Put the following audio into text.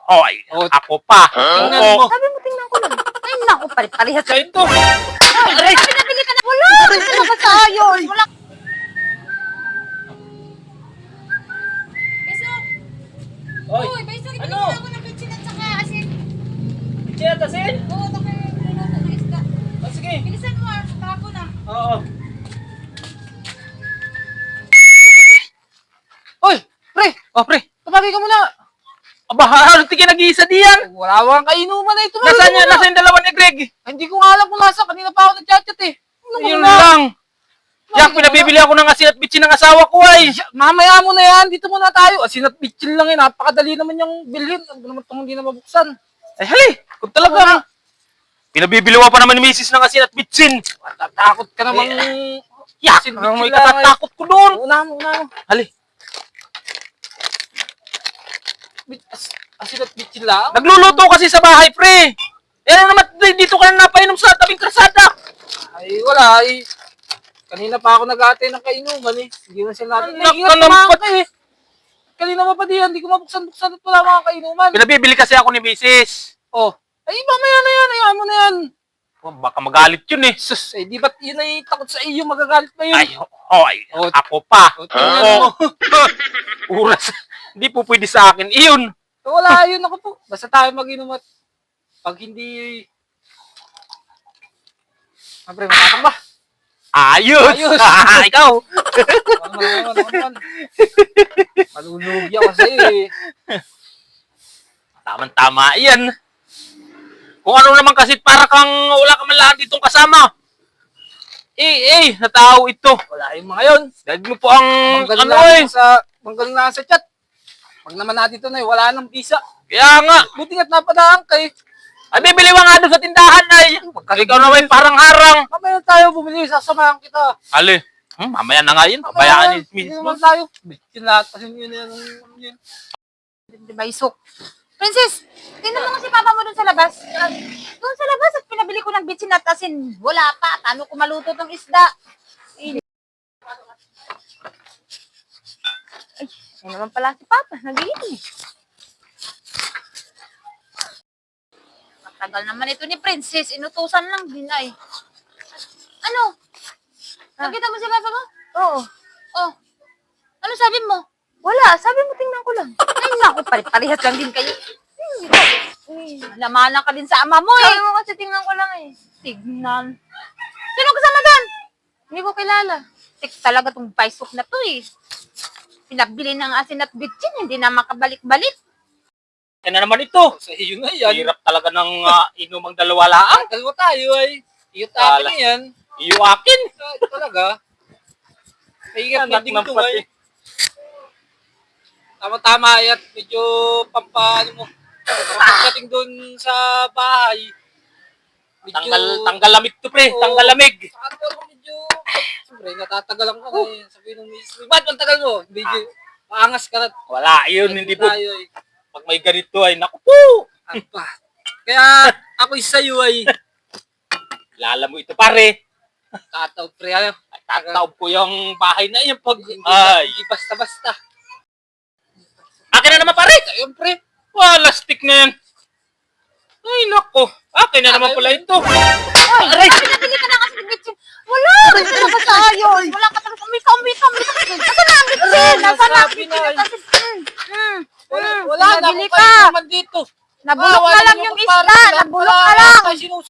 Hoy, ako pa. Tingnan Oo. mo. Sabi mo, tingnan ko lang. Ay, naku, pare-parehas. Sa ito. Ay, pinabili ka na. Wala, kasi naman sa ayos. Wala. Besok! Hoy, Uy, Besok, ibigay ano? mo ako ng kitchen at saka asin. Chinatasin? Oo, baka luluto ng isda. Oh, sige. Bilisan mo tapo na. Oo. Hoy, pre. Oh, pre. Tumagay ka muna. Aba, ano tingin nag-iisa diyan? Wala kang kainuman na ito. Nasaan niya? Nasaan yung dalawa ni Greg? Hindi ko nga alam kung nasa. Kanina pa ako nag-chat eh. Ano Yun ba? lang. Yak, pinabibili ako ng asin at bitsin ng asawa ko ay. Mamaya mo na yan. Dito muna tayo. Asin at bitchin lang eh. Napakadali naman yung bilhin. Ano naman itong hindi na mabuksan? Ay, hali. Kung talagang pinabibili mo pa naman ni Mrs. ng asin at bitsin. Matatakot ka namang... Yak, Asin, ano may bitsin lang, katatakot ko doon. Una mo. Hali. Asin at bitchin lang. Nagluluto kasi sa bahay, pre. Eh, ano naman, dito ka na napainom sa tabing krasada. Ay, wala. Ay, kanina pa ako nag-aatay ng kainuman eh. Hindi na sila natin. Anak Ingat ka ng naman ka eh. Kanina pa pa diyan. Hindi ko mabuksan-buksan at wala mga kainuman. Pinabibili kasi ako ni Mrs. Oh. Ay, mamaya na yan. Ayaw mo na yan. Oh, baka magalit yun eh. Sus, eh, di ba't yun ay takot sa iyo? Magagalit pa yun. Ay, hoy, Oh. ako pa. Tingnan Oo. mo. Uras. Hindi po pwede sa akin. Iyon. Wala, yun ako po. Basta tayo mag-inom at pag hindi... Siyempre, matapang ba? Ayos. Ayos. Ikaw. Ako naman. Malulugi ako sa'yo eh. Tama-tama yan. Kung ano naman kasi para kang wala ka man lahat ditong kasama. Na tao ito. Wala yung mga yun. Dahil mo po ang Manggaling ano eh. Manggaling na sa chat. Pag naman natin ito na wala nang visa. Kaya nga. Buti nga't napadaan kay. Ay, bibili ka nga doon sa tindahan ay. Ikaw naman parang harang. Mamaya tayo bumili, sasamahan kita. Ali. Mamaya na nga yun. Pabayaan ni Hindi Mrs. naman tayo. Bitchin lahat kasi yun yun. Di ba, Isok? Princess, tingnan mo nga si Papa mo dun sa labas. Doon sa labas at pinabili ko ng bitsin at asin. Wala pa. Paano ko maluto tong isda? Ay, ay naman pala si Papa. Nag-iinom. Matagal naman ito ni Princess. Inutusan lang din ay. Ano? Nakita mo si Papa mo? Oo. Oh. Ano sabi mo? Wala. Sabi mo tingnan ko lang. Ay naku, pare-parehas lang din kayo. Lamanan ka din sa ama mo eh. Sabi mo kasi tingnan ko lang eh. Tignan. Sino kasama doon? Hindi ko kilala. Tik talaga tong paisok na to eh. Pinabili ng asin at bitchin, hindi na makabalik-balik. Yan na naman ito. Sa iyo na yan. Hirap talaga ng inumang dalawa laang. Tagal mo tayo ay. Iyot akin na yan. Iyo akin. Talaga. Maingat Anak na din ng ito pati. ay. Tama-tama ay at medyo pampaano mo. Pagdating doon sa bahay. Tanggal lamig to, pre. Tanggal lamig. Saka ako medyo... Siyempre, natatagalan ko eh. Sabihin ng misis, ba't ang tagal mo? Medyo maangas ka na. Wala, yun. Hindi po. Tayo eh. Pag may ganito ay, naku po. Apa. Kaya ako'y sa'yo ay Lala mo ito, pare. tataw pre. Ano? Tataob ko yung bahay na yun. Pag, Hindi ay. basta-basta. Akin na naman, pare. Ayun pre. Wala, stick na yan. Ay, nako. Akin na naman pala ito. Ay, aray! Pinabili ka na kasi ng bitchin. Wala! Kasi naman sa ayos. Wala ka talaga. Umita. Nasaan na ang bitchin? Nasaan na ang Sabi bitchin na at asin? Wala na Pinabili ako ka. kayo naman dito. Nabulok Wala na lang niyo yung kung paano isda. sila Nabulok pala ka lang. tayo